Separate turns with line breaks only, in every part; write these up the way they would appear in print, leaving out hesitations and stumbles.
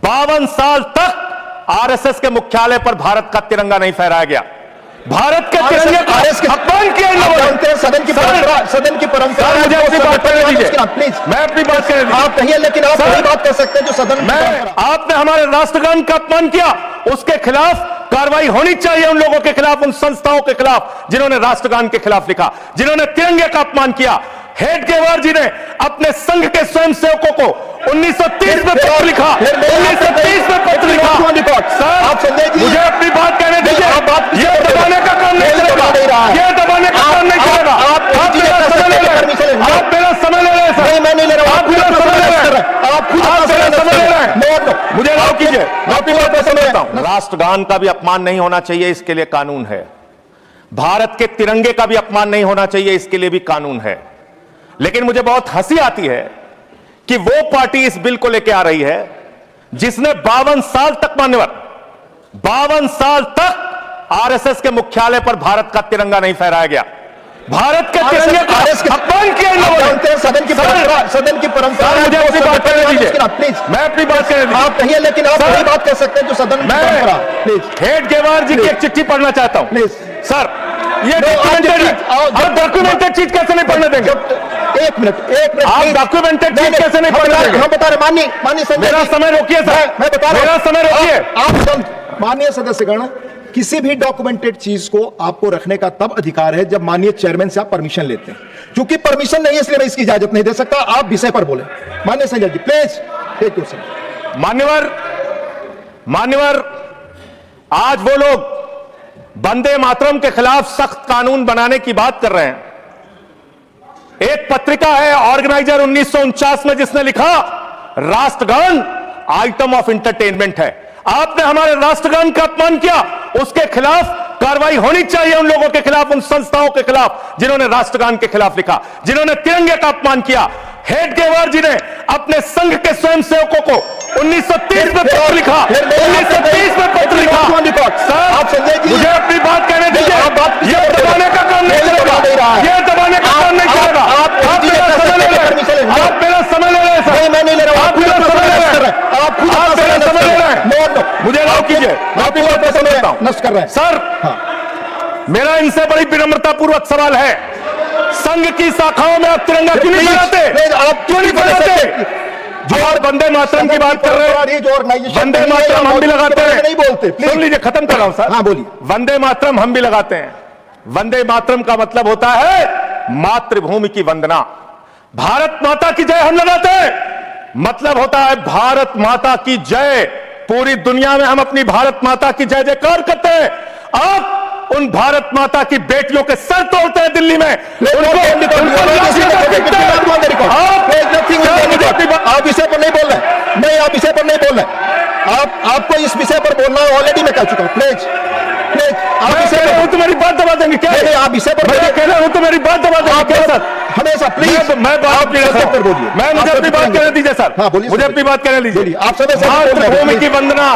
52 साल तक आरएसएस के मुख्यालय पर भारत का तिरंगा नहीं फहराया गया। भारत के तिरंगे का अपमान किया इन लोगों ने।
सदन की परंपरा
मुझे अपनी बात करने दीजिए,
प्लीज।
मैं अपनी बात करने दीजिए।
आप कहिए, लेकिन आप वही बात कर सकते हैं जो सदन की परंपरा।
आपने हमारे राष्ट्रगान का अपमान किया, उसके खिलाफ कार्रवाई होनी चाहिए। उन लोगों के खिलाफ, उन संस्थाओं के खिलाफ जिन्होंने राष्ट्रगान के खिलाफ लिखा, जिन्होंने तिरंगे का अपमान किया। हेडगेवार जी ने अपने संघ के स्वयंसेवकों को 1930 में पत्र लिखा, 1930 में पत्र लिखा। सर, मुझे अपनी बात कहने दीजिए। ये दबाने का काम नहीं चलेगा, ये दबाने का काम नहीं चलेगा। आप मेरा समय ले रहे हैं, आप मेरा समय ले रहे हैं सर।
मैं नहीं ले रहा हूं,
आप मेरा समय ले रहे हैं,
आप खुद
मेरा समय ले रहे हैं। मुझे अलाउ कीजिए, मैं अपनी बात को समझता हूं। राष्ट्रगान का भी अपमान नहीं होना चाहिए, इसके लिए कानून है। भारत के तिरंगे का भी अपमान नहीं होना चाहिए, इसके लिए भी कानून है। लेकिन मुझे बहुत हंसी आती है कि वो पार्टी इस बिल को लेकर आ रही है जिसने 52 साल तक, मान्यवर 52 साल तक आरएसएस के मुख्यालय पर भारत का तिरंगा नहीं फहराया गया। भारत के तिरंगे का अपमान किया इन लोगों ने।
सदन की परंपरा।
मुझे अपनी बात करने दीजिए,
प्लीज।
मैं अपनी बात करने दीजिए।
आप कहिए, लेकिन आप वही बात कर सकते हैं जो सदन की परंपरा। प्लीज।
हेडगेवार जी की एक चिट्ठी पढ़ना चाहता हूं
प्लीज
सर। ये डॉक्यूमेंटेड चीज कैसे नहीं पढ़ने देंगे?
एक मिनट
आप डॉक्यूमेंटेड चीज कैसे नहीं पढ़ने देंगे?
हम बता रहे, माननीय संजय,
मेरा समय रोकिए सर,
मैं बता रहा हूं,
मेरा समय रोकिए।
आप माननीय सदस्यगण, किसी भी डॉक्यूमेंटेड चीज को आपको रखने का तब अधिकार है जब माननीय चेयरमैन से आप परमिशन लेते हैं। क्योंकि परमिशन नहीं है, इसलिए मैं इसकी इजाजत नहीं दे सकता। आप विषय पर बोले। माननीय Sanjay ji, please take your seat.
मान्यवर, आज वो लोग वंदे मातरम के खिलाफ सख्त कानून बनाने की बात कर रहे हैं। एक पत्रिका है ऑर्गेनाइजर 1949 में, जिसने लिखा राष्ट्रगान आइटम ऑफ एंटरटेनमेंट है। आपने हमारे राष्ट्रगान का अपमान किया, उसके खिलाफ कार्रवाई होनी चाहिए। उन लोगों के खिलाफ, उन संस्थाओं के खिलाफ जिन्होंने राष्ट्रगान के खिलाफ लिखा, जिन्होंने तिरंगे का अपमान किया। हेडगेवार जी ने अपने संघ के स्वयंसेवकों को 1930 में पत्र लिखा, 1930 में पत्र लिखा। सर, मुझे अपनी बात कहने दीजिए। ये दबाने का काम नहीं चलेगा, ये दबाने का काम नहीं चलेगा। आप मेरा समय ले रहे हैं, आप मेरा समय ले रहे हैं सर।
मैं नहीं ले रहा हूं,
आप मेरा समय ले रहे हैं,
आप खुद
मेरा समय ले रहे हैं। मुझे अलाउ कीजिए, मैं अपनी बात को समझता हूं।
नष्ट कर रहे हैं
सर, मेरा इनसे बड़ी विनम्रता पूर्वक सवाल है, संघ की शाखाओं में आप तिरंगा क्यों नहीं फहराते? आप क्यों नहीं फहराते? जो और वंदे मातरम की बात कर रहे हैं,
जो ऑर्गेनाइजेशन
वंदे मातरम हम भी लगाते हैं।
नहीं बोलते,
सुन लीजिए, खत्म कर रहा हूं सर।
हाँ बोलिए।
वंदे मातरम हम भी लगाते हैं। वंदे मातरम का मतलब होता है मातृभूमि की वंदना। भारत माता की जय हम लगाते हैं, मतलब होता है भारत माता की जय। पूरी दुनिया में हम अपनी भारत माता की जय जयकार करते हैं। आप उन भारत माता की बेटियों के सर तोड़ते हैं दिल्ली में।
आप विषय पर नहीं बोल रहे, नहीं, आप विषय पर नहीं बोल रहे। आपको इस विषय पर बोलना ऑलरेडी मैं कह चुका हूं। प्लीज प्लीज, आप विषय पर
तो मेरी बात दबा देंगे क्या?
आप विषय पर
कह रहा हूं तो मेरी बात दबा देंगे क्या सर?
हमेशा प्लीज,
मैं बात पर बोलिए। मैं मुझे अपनी बात कहने दीजिए सर।
हाँ बोलिए,
मुझे अपनी बात कहने दीजिए।
आप
मातृभूमि की वंदना,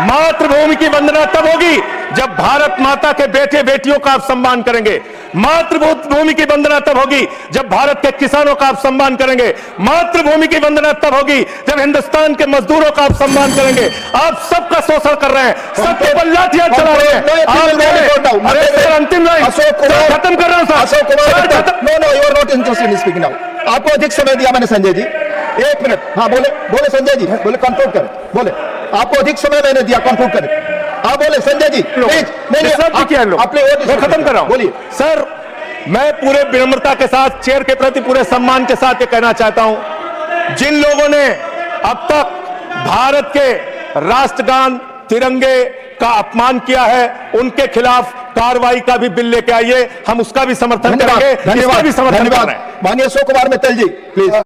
मातृभूमि की वंदना तब होगी जब भारत माता के बेटे बेटियों का आप सम्मान करेंगे। मातृभूमि की वंदना तब होगी जब भारत के किसानों का आप सम्मान करेंगे। मातृभूमि की वंदना तब होगी जब हिंदुस्तान के मजदूरों का आप सम्मान करेंगे। आप सबका शोषण कर रहे हैं, सबके ऊपर लाठियां चला रहे हैं। अरे सर, अंतिम लाइन खत्म कर रहा हूं sir.
Ashok Kumar, no, you are not interested in speaking now. आपको अधिक समय दिया मैंने संजय जी। एक मिनट, हाँ बोले संजय जी, बोले कंक्लूड करें। बोले, आपको अधिक समय मैंने दिया, कंक्लूड करें। आप बोले संजय जी, प्लीज।
मैं खत्म कर रहा हूं।
बोलिए
सर। मैं पूरे विनम्रता के साथ, चेयर के प्रति पूरे सम्मान के साथ ये कहना चाहता हूं, जिन लोगों ने अब तक भारत के राष्ट्रगान तिरंगे का अपमान किया है, उनके खिलाफ कार्रवाई का भी बिल लेके आइए। हम उसका भी समर्थन करेंगे, इसका भी समर्थन कर रहे हैं।
माननीय अशोक कुमार मित्तल जी, प्लीज।